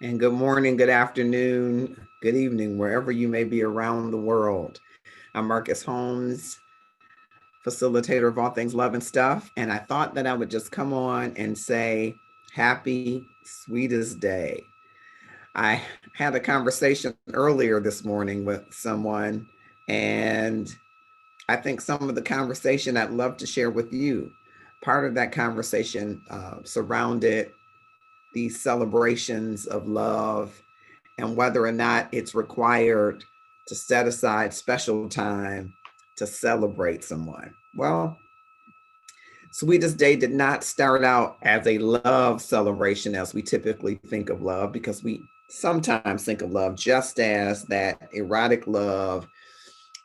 And good morning, good afternoon, good evening, wherever you may be around the world. I'm Marcus Holmes, facilitator of all things love and stuff. And I thought that I would just come on and say, Happy Sweetest Day. I had a conversation earlier this morning with someone, and I think some of the conversation I'd love to share with you. Part of that conversation surrounded these celebrations of love and whether or not it's required to set aside special time to celebrate someone. Well, Sweetest Day did not start out as a love celebration as we typically think of love, because we sometimes think of love just as that erotic love,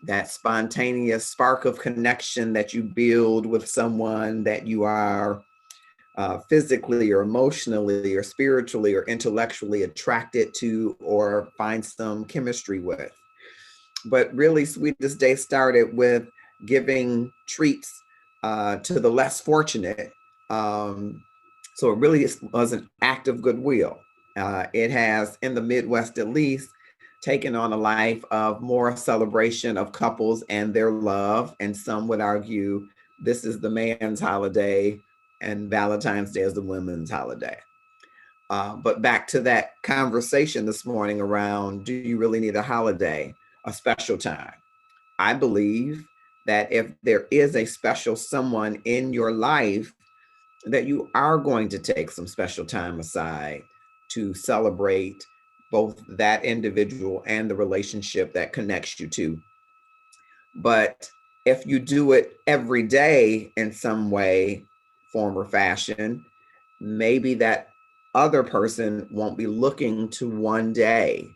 that spontaneous spark of connection that you build with someone that you are physically or emotionally or spiritually or intellectually attracted to or find some chemistry with. But really, Sweetest Day started with giving treats to the less fortunate. Um, so it really was an act of goodwill. It has, in the Midwest at least, taken on a life of more celebration of couples and their love. And some would argue this is the man's holiday and Valentine's Day is the women's holiday. But back to that conversation this morning around, do you really need a holiday, a special time? I believe that if there is a special someone in your life, that you are going to take some special time aside to celebrate both that individual and the relationship that connects you to. But if you do it every day in some way, form, or fashion, maybe that other person won't be looking to one day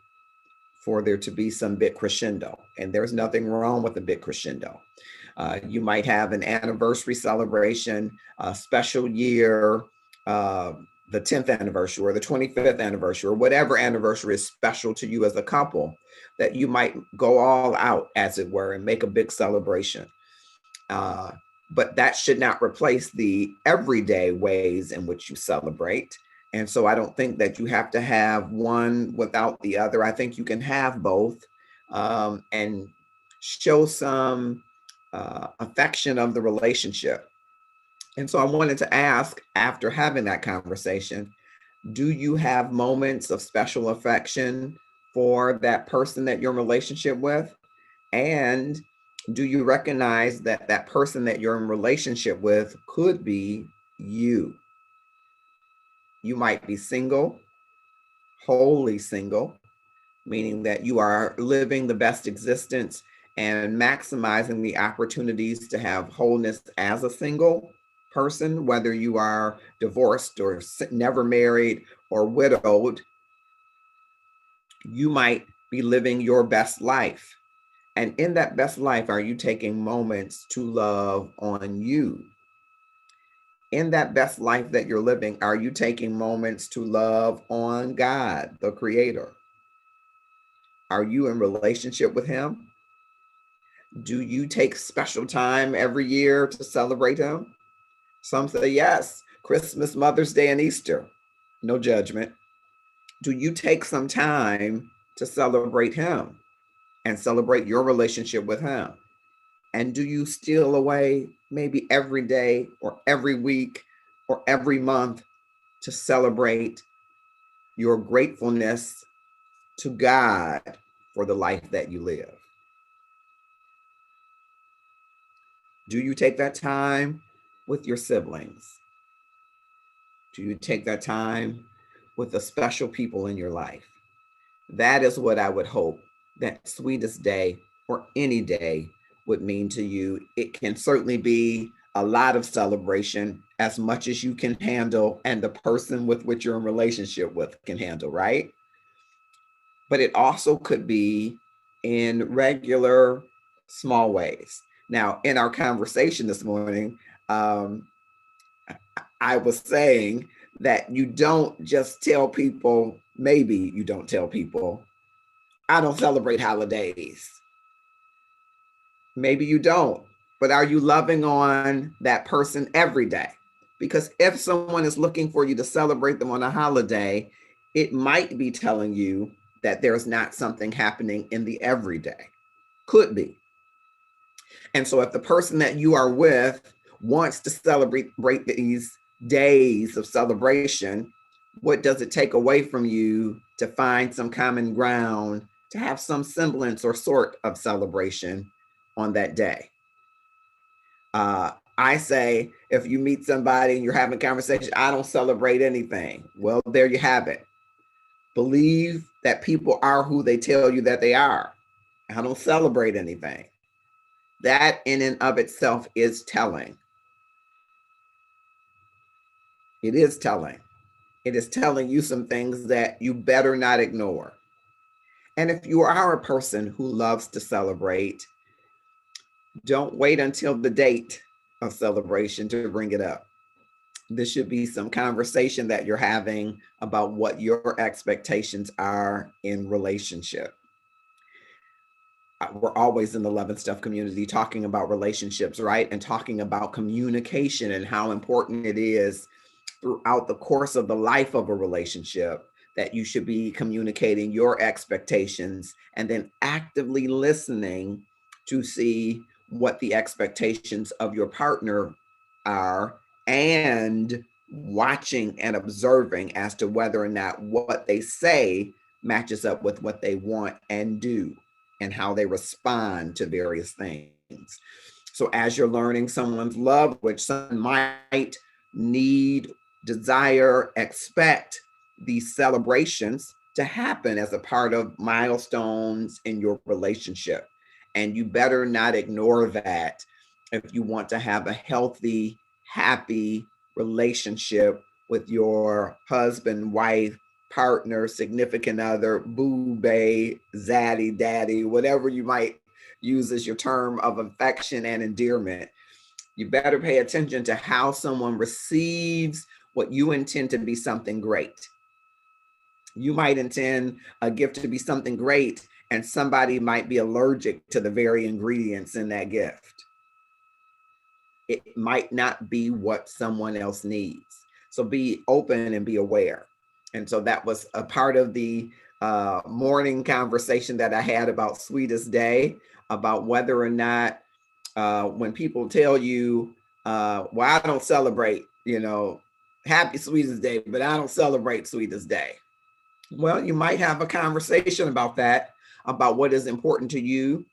for there to be some big crescendo. And there's nothing wrong with a big crescendo. You might have an anniversary celebration, a special year, uh, the 10th anniversary or the 25th anniversary, or whatever anniversary is special to you as a couple, that you might go all out, as it were, and make a big celebration. Uh, but that should not replace the everyday ways in which you celebrate. And so I don't think that you have to have one without the other. I think you can have both, and show some affection of the relationship. And so I wanted to ask, after having that conversation, do you have moments of special affection for that person that you're in relationship with? And do you recognize that that person that you're in relationship with could be you? You might be single, wholly single, meaning that you are living the best existence and maximizing the opportunities to have wholeness as a single person, whether you are divorced or never married or widowed. You might be living your best life. And in that best life, are you taking moments to love on you? In that best life that you're living, are you taking moments to love on God, the Creator? Are you in relationship with Him? Do you take special time every year to celebrate Him? Some say yes, Christmas, Mother's Day, and Easter. No judgment. Do you take some time to celebrate Him and celebrate your relationship with Him? And do you steal away maybe every day or every week or every month to celebrate your gratefulness to God for the life that you live? Do you take that time with your siblings? Do you take that time with the special people in your life? That is what I would hope that Sweetest Day or any day would mean to you. It can certainly be a lot of celebration, as much as you can handle and the person with which you're in relationship with can handle, right? But it also could be in regular small ways. Now, in our conversation this morning, um, I was saying that you don't just tell people, maybe you don't tell people, I don't celebrate holidays. Maybe you don't, but are you loving on that person every day? Because if someone is looking for you to celebrate them on a holiday, it might be telling you that there's not something happening in the everyday. Could be. And so if the person that you are with wants to celebrate these days of celebration, what does it take away from you to find some common ground, to have some semblance or sort of celebration on that day? I say, if you meet somebody and you're having a conversation, I don't celebrate anything. Well, there you have it. Believe that people are who they tell you that they are. I don't celebrate anything. That in and of itself is telling. It is telling. It is telling you some things that you better not ignore. And if you are a person who loves to celebrate, don't wait until the date of celebration to bring it up. This should be some conversation that you're having about what your expectations are in relationship. We're always in the Love and Stuff community talking about relationships, right? And talking about communication and how important it is throughout the course of the life of a relationship that you should be communicating your expectations and then actively listening to see what the expectations of your partner are, and watching and observing as to whether or not what they say matches up with what they want and do, and how they respond to various things. So as you're learning someone's love, which someone might need, desire, expect these celebrations to happen as a part of milestones in your relationship. And you better not ignore that if you want to have a healthy, happy relationship with your husband, wife, partner, significant other, boo bae, zaddy, daddy, whatever you might use as your term of affection and endearment. You better pay attention to how someone receives what you intend to be something great. You might intend a gift to be something great, and somebody might be allergic to the very ingredients in that gift. It might not be what someone else needs. So be open and be aware. And so that was a part of the morning conversation that I had about Sweetest Day, about whether or not when people tell you, well, I don't celebrate, happy Sweetest Day, but I don't celebrate Sweetest Day. Well, you might have a conversation about that, about what is important to you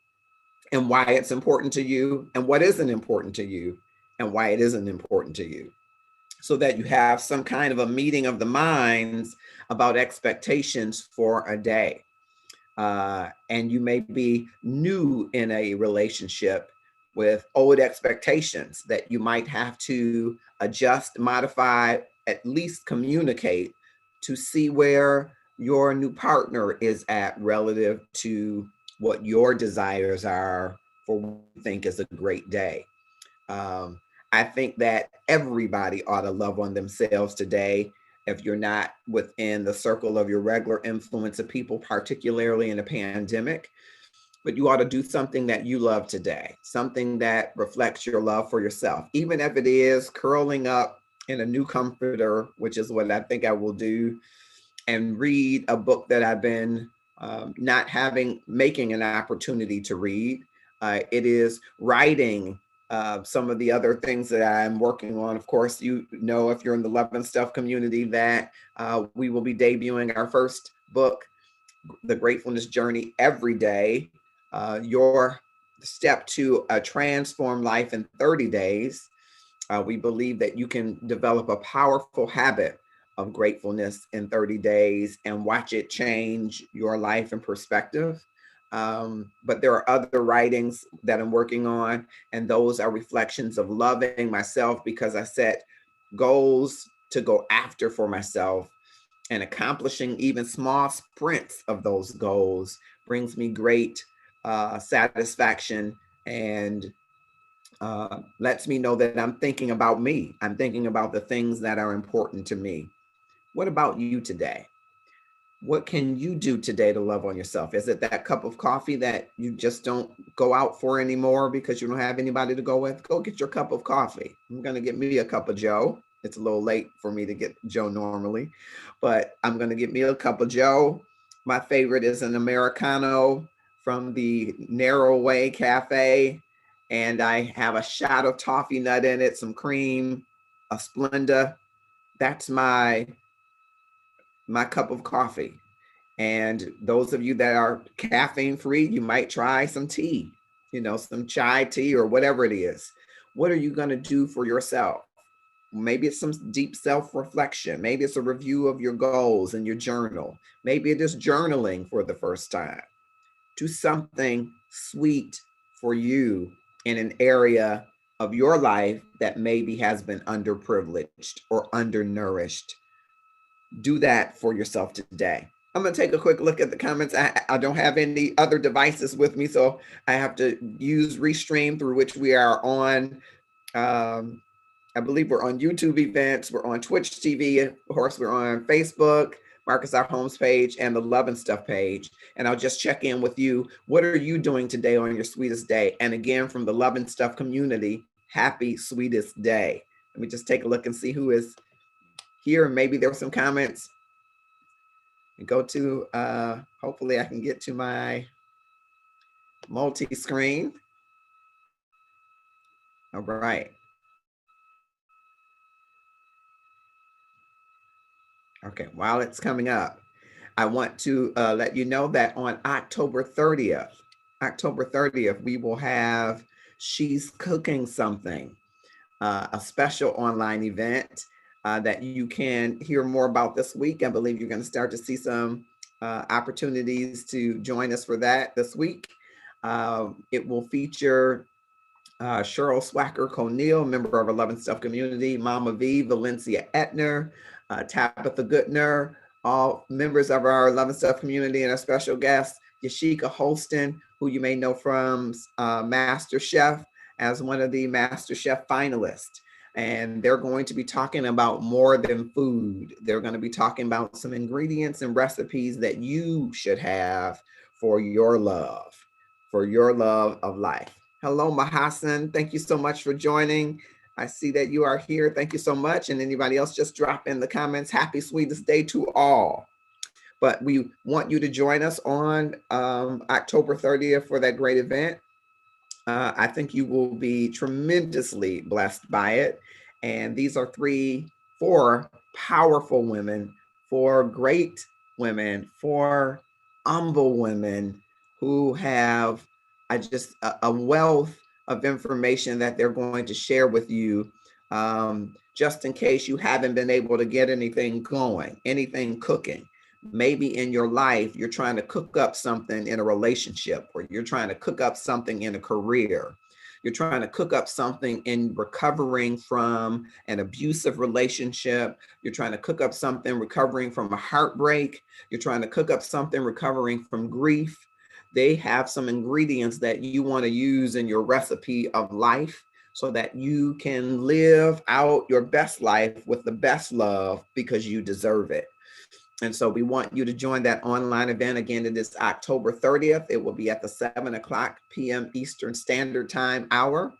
and why it's important to you, and what isn't important to you and why it isn't important to you, so that you have some kind of a meeting of the minds about expectations for a day. And you may be new in a relationship with old expectations that you might have to adjust, modify, at least communicate to see where your new partner is at relative to what your desires are for what you think is a great day. I think that everybody ought to love on themselves today. If you're not within the circle of your regular influence of people, particularly in a pandemic, but you ought to do something that you love today, something that reflects your love for yourself, even if it is curling up in a new comforter, which is what I think I will do, and read a book that I've been not making an opportunity to read. It is writing some of the other things that I'm working on. Of course, if you're in the Love and Stuff community, that we will be debuting our first book, The Gratefulness Journey Every Day, your step to a transformed life in 30 days. We believe that you can develop a powerful habit of gratefulness in 30 days and watch it change your life and perspective. But there are other writings that I'm working on, and those are reflections of loving myself because I set goals to go after for myself, and accomplishing even small sprints of those goals brings me great satisfaction, and lets me know that I'm thinking about me. I'm thinking about the things that are important to me. What about you today? What can you do today to love on yourself? Is it that cup of coffee that you just don't go out for anymore because you don't have anybody to go with? Go get your cup of coffee. I'm going to get me a cup of Joe. It's a little late for me to get Joe normally, but I'm going to get me a cup of Joe. My favorite is an Americano from the Narrow Way Cafe. And I have a shot of toffee nut in it, some cream, a Splenda. That's my cup of coffee. And those of you that are caffeine free, you might try some tea, some chai tea or whatever it is. What are you going to do for yourself? Maybe it's some deep self reflection. Maybe it's a review of your goals in your journal. Maybe it is journaling for the first time. Do something sweet for you in an area of your life that maybe has been underprivileged or undernourished. Do that for yourself today. I'm going to take a quick look at the comments. I don't have any other devices with me, so I have to use Restream, through which we are on. I believe we're on YouTube events, we're on Twitch TV, of course, we're on Facebook, Marcus Our Homes page, and the Love and Stuff page. And I'll just check in with you. What are you doing today on your sweetest day? And again, from the Love and Stuff community, happy sweetest day. Let me just take a look and see who is here. Maybe there were some comments. And go to, hopefully I can get to my multi-screen. All right. Okay, while it's coming up, I want to let you know that on October 30th, we will have She's Cooking Something, a special online event that you can hear more about this week. I believe you're going to start to see some opportunities to join us for that this week. It will feature Cheryl Swacker O'Neill, member of our Love and Stuff community, Mama V, Valencia Etner, Tabitha Goodner, all members of our Love and Stuff community, and our special guest, Yashika Holston, who you may know from Master Chef as one of the Master Chef finalists. And they're going to be talking about more than food. They're going to be talking about some ingredients and recipes that you should have for your love of life. Hello, Mahasan. Thank you so much for joining. I see that you are here. Thank you so much. And anybody else, just drop in the comments. Happy Sweetest Day to all. But we want you to join us on October 30th for that great event. I think you will be tremendously blessed by it. And these are 4 powerful women, 4 great women, 4 humble women who have a wealth of information that they're going to share with you, just in case you haven't been able to get anything going, anything cooking. Maybe in your life, you're trying to cook up something in a relationship, or you're trying to cook up something in a career. You're trying to cook up something in recovering from an abusive relationship. You're trying to cook up something recovering from a heartbreak. You're trying to cook up something recovering from grief. They have some ingredients that you want to use in your recipe of life so that you can live out your best life with the best love, because you deserve it. And so we want you to join that online event. Again, it is October 30th. It will be at the 7:00 p.m. Eastern Standard Time hour.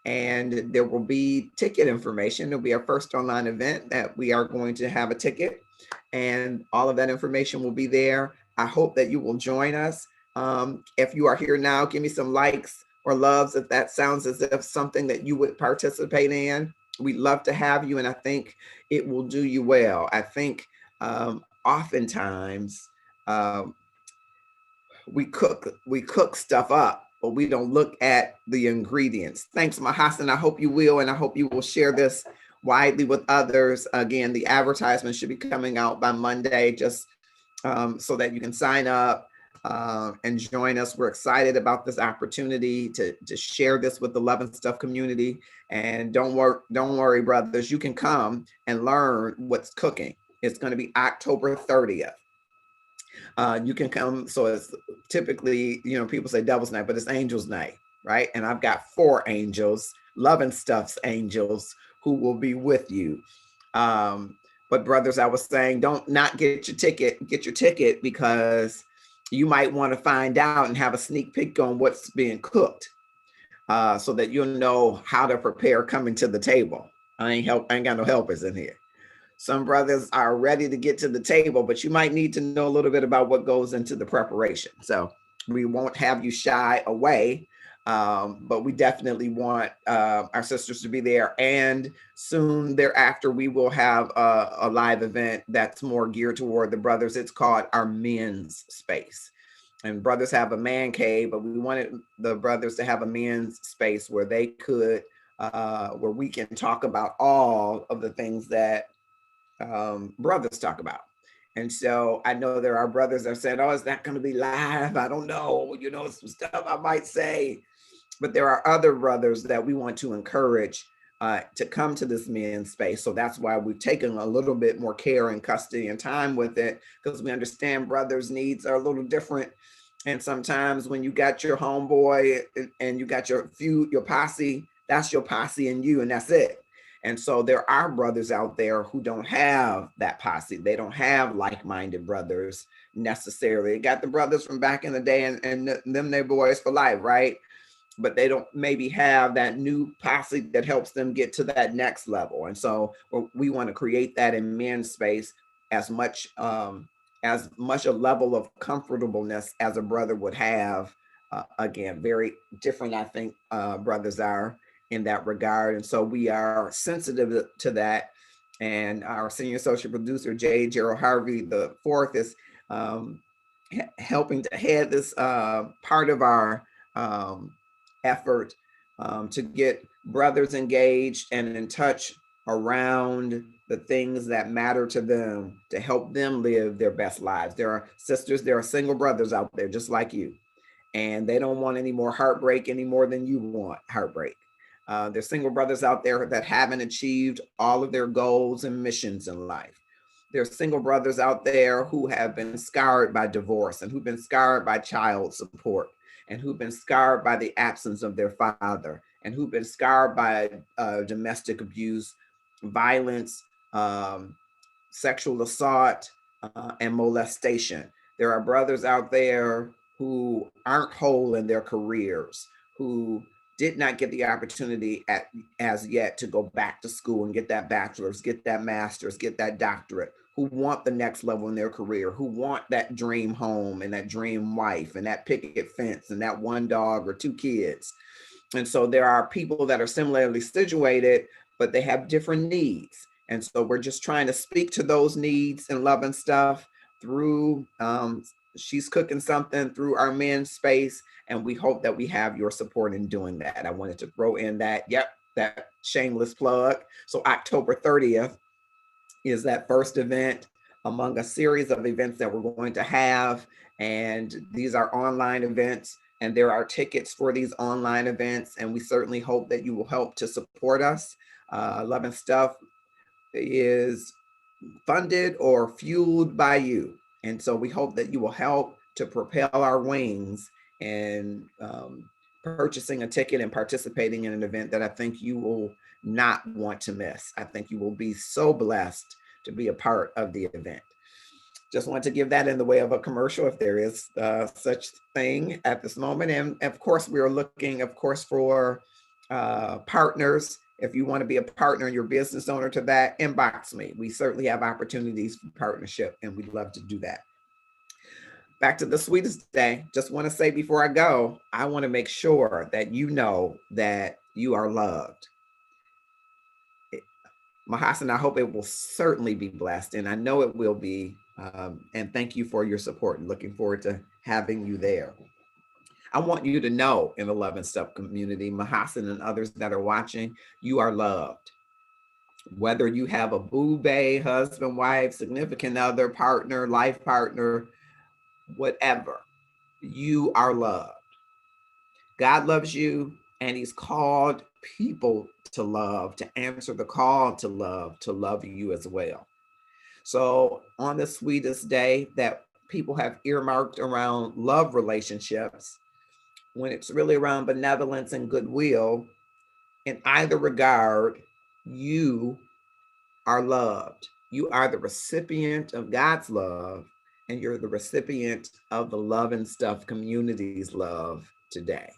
And there will be ticket information. It'll be our first online event that we are going to have a ticket. And all of that information will be there. I hope that you will join us. If you are here now, give me some likes or loves if that sounds as if something that you would participate in. We'd love to have you, and I think it will do you well. I think oftentimes we cook stuff up, but we don't look at the ingredients. Thanks, Mahasan. I hope you will, and I hope you will share this widely with others. Again, the advertisement should be coming out by Monday, just so that you can sign up and join us. We're excited about this opportunity to share this with the Love and Stuff community. And don't worry, brothers, you can come and learn what's cooking. It's going to be October 30th. You can come. So it's typically, people say Devil's Night, but it's Angels Night, right? And I've got 4 angels, Love and Stuff's angels, who will be with you. But brothers, I was saying, don't not get your ticket. Get your ticket, because you might want to find out and have a sneak peek on what's being cooked, so that you'll know how to prepare coming to the table. I ain't got no helpers in here. Some brothers are ready to get to the table, but you might need to know a little bit about what goes into the preparation. So we won't have you shy away, but we definitely want our sisters to be there. And soon thereafter, we will have a live event that's more geared toward the brothers. It's called our men's space. And brothers have a man cave, but we wanted the brothers to have a men's space where they could, where we can talk about all of the things that brothers talk about. And so I know there are brothers that said, "Oh, is that going to be live? I don't know. You know, some stuff I might say." But there are other brothers that we want to encourage to come to this men's space. So that's why we've taken a little bit more care and custody and time with it, because we understand brothers' needs are a little different. And sometimes when you got your homeboy and you got your posse, that's your posse and you, and that's it. And so there are brothers out there who don't have that posse. They don't have like-minded brothers necessarily. They got the brothers from back in the day and them they boys for life, right? But they don't maybe have that new posse that helps them get to that next level. And so we want to create that in men's space as much a level of comfortableness as a brother would have. Again, very different, I think, brothers are in that regard. And so we are sensitive to that. And our senior associate producer, J. Gerald Harvey the fourth, is helping to head this part of our effort to get brothers engaged and in touch around the things that matter to them, to help them live their best lives. There are sisters, there are single brothers out there just like you, and they don't want any more heartbreak any more than you want heartbreak. There's single brothers out there that haven't achieved all of their goals and missions in life. There's single brothers out there who have been scarred by divorce and who've been scarred by child support and who've been scarred by the absence of their father and who've been scarred by domestic abuse, violence, sexual assault, and molestation. There are brothers out there who aren't whole in their careers, who did not get the opportunity as yet to go back to school and get that bachelor's, get that master's, get that doctorate, who want the next level in their career, who want that dream home and that dream wife and that picket fence and that one dog or two kids. And so there are people that are similarly situated, but they have different needs. And so we're just trying to speak to those needs and love and stuff through She's Cooking Something, through our men's space. And we hope that we have your support in doing that. I wanted to throw in that shameless plug. So October 30th is that first event among a series of events that we're going to have. And these are online events, and there are tickets for these online events. And we certainly hope that you will help to support us. Love and Stuff is funded or fueled by you. And so we hope that you will help to propel our wings and purchasing a ticket and participating in an event that I think you will not want to miss. I think you will be so blessed to be a part of the event. Just want to give that in the way of a commercial, if there is such thing at this moment. And of course, we are looking, of course, for partners. If you want to be a partner and you're a business owner to that, inbox me. We certainly have opportunities for partnership, and we'd love to do that. Back to the Sweetest Day. Just want to say before I go, I want to make sure that you know that you are loved. Mahasan, I hope it will certainly be blessed, and I know it will be. And thank you for your support, and looking forward to having you there. I want you to know, in the Love and Stuff community, Mahasan and others that are watching, you are loved. Whether you have a boo bae, husband, wife, significant other, partner, life partner, whatever, you are loved. God loves you, and he's called people to love, to answer the call to love you as well. So on the Sweetest Day that people have earmarked around love relationships, when it's really around benevolence and goodwill, in either regard, you are loved. You are the recipient of God's love, and you're the recipient of the Love and Stuff community's love today.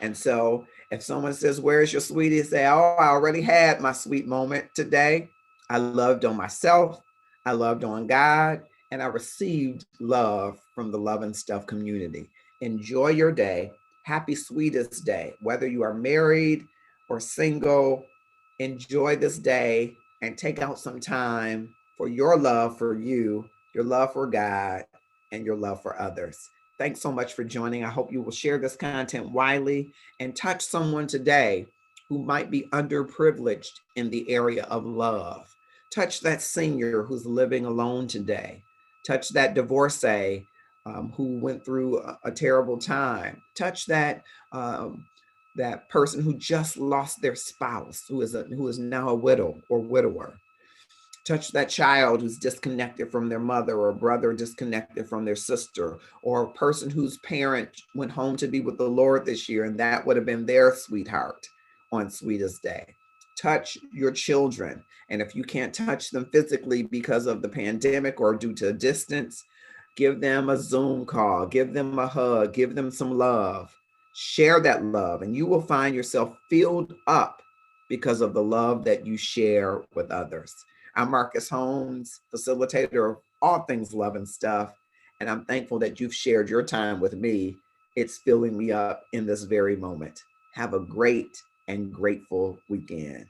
And so if someone says, where's your sweetie? Say, oh, I already had my sweet moment today. I loved on myself. I loved on God. And I received love from the Love and Stuff community. Enjoy your day. Happy Sweetest Day. Whether you are married or single, enjoy this day and take out some time for your love for you, your love for God, and your love for others. Thanks so much for joining. I hope you will share this content widely and touch someone today who might be underprivileged in the area of love. Touch that senior who's living alone today. Touch that divorcee who went through a terrible time. Touch that person who just lost their spouse, who is now a widow or widower. Touch that child who's disconnected from their mother, or a brother disconnected from their sister, or a person whose parent went home to be with the Lord this year, and that would have been their sweetheart on Sweetest Day. Touch your children. And if you can't touch them physically because of the pandemic or due to distance, give them a Zoom call, give them a hug, give them some love. Share that love, and you will find yourself filled up because of the love that you share with others. I'm Marcus Holmes, facilitator of all things Love and Stuff, and I'm thankful that you've shared your time with me. It's filling me up in this very moment. Have a great and grateful weekend.